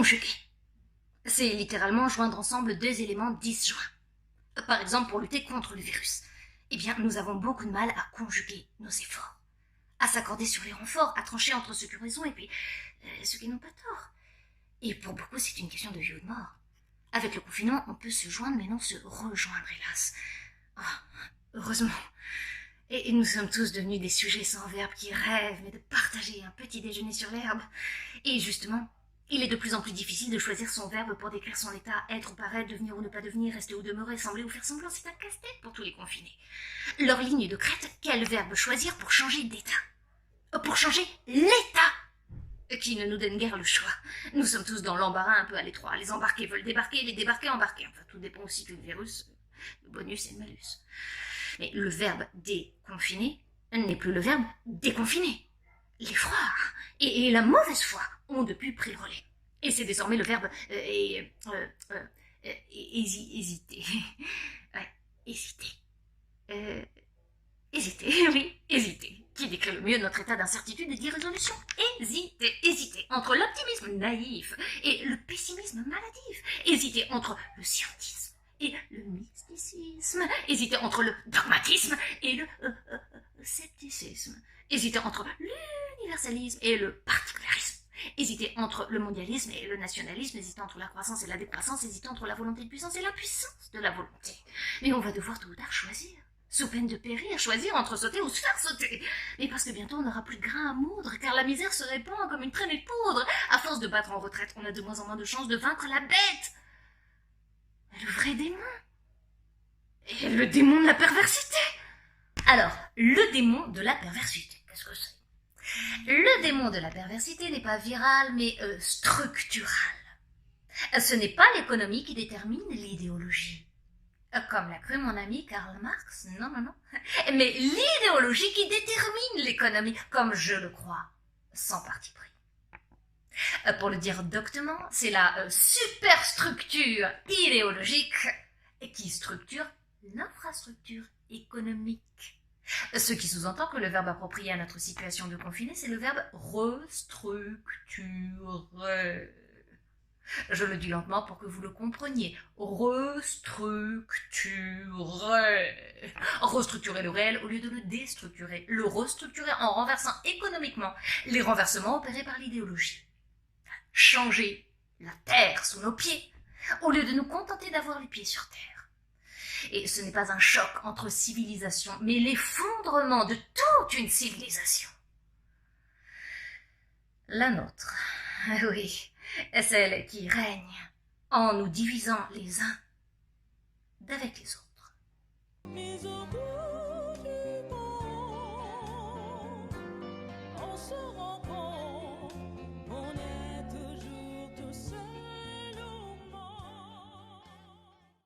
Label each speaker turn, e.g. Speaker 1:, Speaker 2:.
Speaker 1: conjuguer. C'est littéralement joindre ensemble deux éléments disjoints. Par exemple, pour lutter contre le virus, eh bien, nous avons beaucoup de mal à conjuguer nos efforts, à s'accorder sur les renforts, à trancher entre ceux qui ont raison et puis ceux qui n'ont pas tort. Et pour beaucoup, c'est une question de vie ou de mort. Avec le confinement, on peut se joindre, mais non se rejoindre, hélas. Oh, heureusement. Et nous sommes tous devenus des sujets sans verbe qui rêvent, mais de partager un petit déjeuner sur l'herbe. Et justement, il est de plus en plus difficile de choisir son verbe pour décrire son état, être ou paraître, devenir ou ne pas devenir, rester ou demeurer, sembler ou faire semblant. C'est un casse-tête pour tous les confinés. Leur ligne de crête, quel verbe choisir pour changer d'état? Pour changer l'état qui ne nous donne guère le choix. Nous sommes tous dans l'embarras un peu à l'étroit. Les embarqués veulent débarquer, les débarqués embarquer. Enfin, tout dépend aussi du virus, le bonus et le malus. Mais le verbe déconfiner n'est plus le verbe déconfiner. L'effroi et la mauvaise foi ont depuis pris le relais. Et c'est désormais le verbe hésiter. Ouais, hésiter. Hésiter, oui, hésiter. Qui décrit le mieux notre état d'incertitude et d'irrésolution. Hésiter entre l'optimisme naïf et le pessimisme maladif. Hésiter entre le scientisme et le mysticisme. Hésiter entre le dogmatisme et le scepticisme. Hésiter entre l'universalisme et le particularisme. Hésiter entre le mondialisme et le nationalisme, hésiter entre la croissance et la décroissance, hésiter entre la volonté de puissance et l'impuissance de la volonté. Mais on va devoir tôt ou tard choisir. Sous peine de périr, choisir entre sauter ou se faire sauter. Mais parce que bientôt on n'aura plus de grain à moudre, car la misère se répand comme une traînée de poudre. À force de battre en retraite, on a de moins en moins de chances de vaincre la bête. Le vrai démon. Et le démon de la perversité. Alors, le démon de la perversité, qu'est-ce que c'est? Le démon de la perversité n'est pas viral, mais structural. Ce n'est pas l'économie qui détermine l'idéologie. Comme l'a cru mon ami Karl Marx, non, mais l'idéologie qui détermine l'économie, comme je le crois, sans parti pris. Pour le dire doctement, c'est la superstructure idéologique qui structure l'infrastructure économique. Ce qui sous-entend que le verbe approprié à notre situation de confiné, c'est le verbe restructurer. Je le dis lentement pour que vous le compreniez. Restructurer. Restructurer le réel au lieu de le déstructurer. Le restructurer en renversant économiquement les renversements opérés par l'idéologie. Changer la terre sous nos pieds au lieu de nous contenter d'avoir les pieds sur terre. Et ce n'est pas un choc entre civilisations, mais l'effondrement de toute une civilisation. La nôtre, oui, celle qui règne en nous divisant les uns d'avec les autres. Mais au bout du monde, on se rend compte